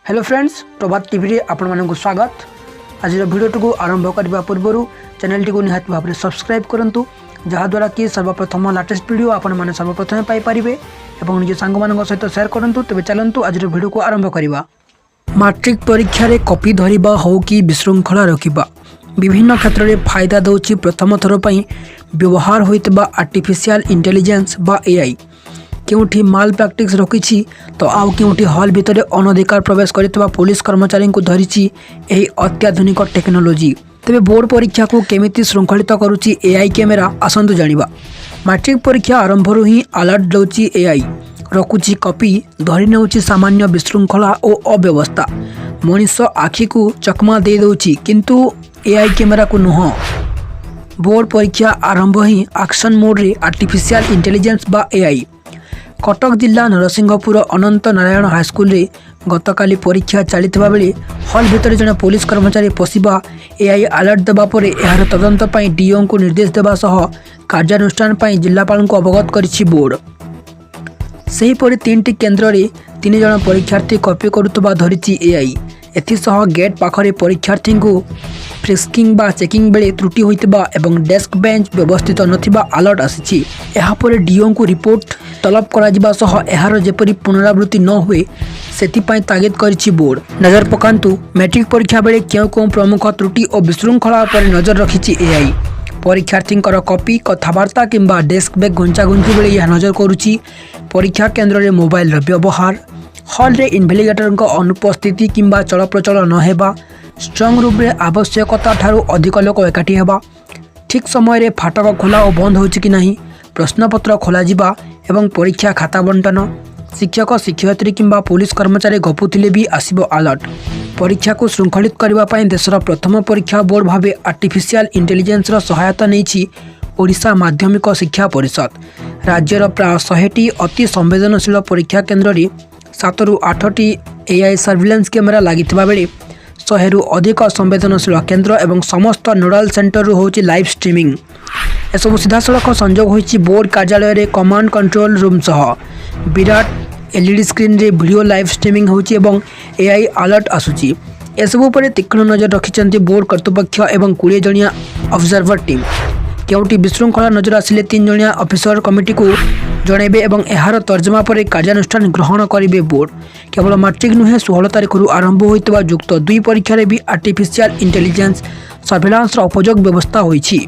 Hello friends, प्रभात TV रे आपण मानक स्वागत। आज वीडियो को आरंभ करने पूर्व चैनल टी को निहाती भाव में सब्सक्राइब करूँ, जहाद्वारा कि सर्वप्रथम लाटेस्ट वीडियो आपण मैंने सर्वप्रथम पाइपर और निज सांग सहित शेयर करूँ। तेज चलतु आज वीडियो को आरंभ करवा। मैट्रिक परीक्षा रे कॉपी धरिबा हो कि विशृंखला रखिबा विभिन्न क्षेत्र में फायदा दौची प्रथम थर पर व्यवहार होइतबा आर्टिफिशियल इंटेलिजेंस बा एआई केउठी माल प्रैक्टिस रखी तो आउ केउठी हॉल भितर अनधिकार प्रवेश करथिबा पुलिस कर्मचारी को धरिची एही अत्याधुनिक टेक्नोलोजी। तेबे बोर्ड परीक्षा को केमिति श्रृंखलित करुची एआई कैमेरा आसंतु जानिबा। मैट्रिक परीक्षा आरंभ ही अलर्ट दौची एआई रखुची कॉपी धरी नेउची सामान्य विशृंखला और अव्यवस्था। मनीष आखि को चकमा दे दौची किंतु एआई कैमेरा को नुह। बोर्ड परीक्षा आरंभ ही एक्शन मोड रे आर्टिफिशियल इंटेलिजेंस बा एआई। कटक जिला नरसिंहपुर अनंत नारायण हाईस्कल रे गतकाली परीक्षा चलता बेले हॉल भितर जड़े पुलिस कर्मचारी पशिबा एआई अलर्ट देबा परे एहार तदंत पई डीओ को निर्देश देबा सह कार्यानुष्ठान पई जिलापाल को अवगत करिछि बोर्ड। सेहीपरि 3टी केन्द्र रे 3 जण परीक्षार्थी कॉपी करुतबा धरिछि एआई। एथिसह गेट पाखरे परीक्षार्थी को फ्रिस्किंग बा चेकिंग बेले त्रुटि होइतबा एवं डेस्क बेंच व्यवस्थित नथिबा अलर्ट आसीछि। एहा परे डीओ को रिपोर्ट तलब करा जिबा सह एहार जेपरि पुनरावृत्ति न हुए सेथिपाई तागिद करिछि बोर्ड। नजर पकांतु मैट्रिक परीक्षा बेले केउ प्रमुख त्रुटि और विशृंखला पर नजर रखिछि एआई। परीक्षार्थी कॉपी कथबार्ता किंबा डेस्क बैग घुंचा घुंची बेले यह नजर करुछि। परीक्षा केन्द्र रे मोबाइल रो व्यवहार, हॉल रे इन्वेस्टिगेटर अनुपस्थिति किंबा चलप्रचल न हेबा, स्ट्रंग रूम रे आवश्यकता ठारू अधिक लोक एकाठी हेबा, ठीक समय रे फाटक खोला और बंद होछि कि नहीं, प्रश्नपत्र खोला जिबा एवं परीक्षा खाता बंटन, शिक्षक शिक्षयित्री किंबा पुलिस कर्मचारी गपुथिले भी आसिबो अलर्ट। परीक्षा को श्रृंखलित करबा पई देशर प्रथम परीक्षा बोर्ड भावे आर्टिफिशियल इंटेलिजेंस रो सहायता नेछि ओडिशा माध्यमिक शिक्षा परिषद। राज्यर प्राय 100टी अति संवेदनशील परीक्षा केन्द्र रे 7 ରୁ 8टी एआई सर्विलांस कैमेरा लागिथिबा बेले 100 ରୁ अधिक संवेदनशील केन्द्र एवं समस्त नोडाल सेंटर रू होची लाइव स्ट्रीमिंग। एसबू सीधा सड़क संजोग होइछि बोर्ड कार्यालय रे कमांड कंट्रोल रूम सह। विराट एलईडी स्क्रीन रे वीडियो लाइव स्ट्रीमिंग होची एवं एआई अलर्ट आसुची। एसबू पर तीक्ष्ण नजर रखिछन्ति बोर्ड कर्तृपक्ष एवं 20 जणिया ऑब्जर्वर टीम। केउटी विशृंखला नजर आसिले 3 जणिया ऑफिसर कमिटी को जणेबे एवं एहार तर्जमा पर कार्यानुष्ठान ग्रहण करिवे बोर्ड। केवल मैट्रिक नुहे 16 तारिख आरंभ होइतबा युक्त 2 परीक्षा रे भी आर्टिफिशियल इंटेलिजेंस सर्वेलांस उपयोग व्यवस्था होइछि।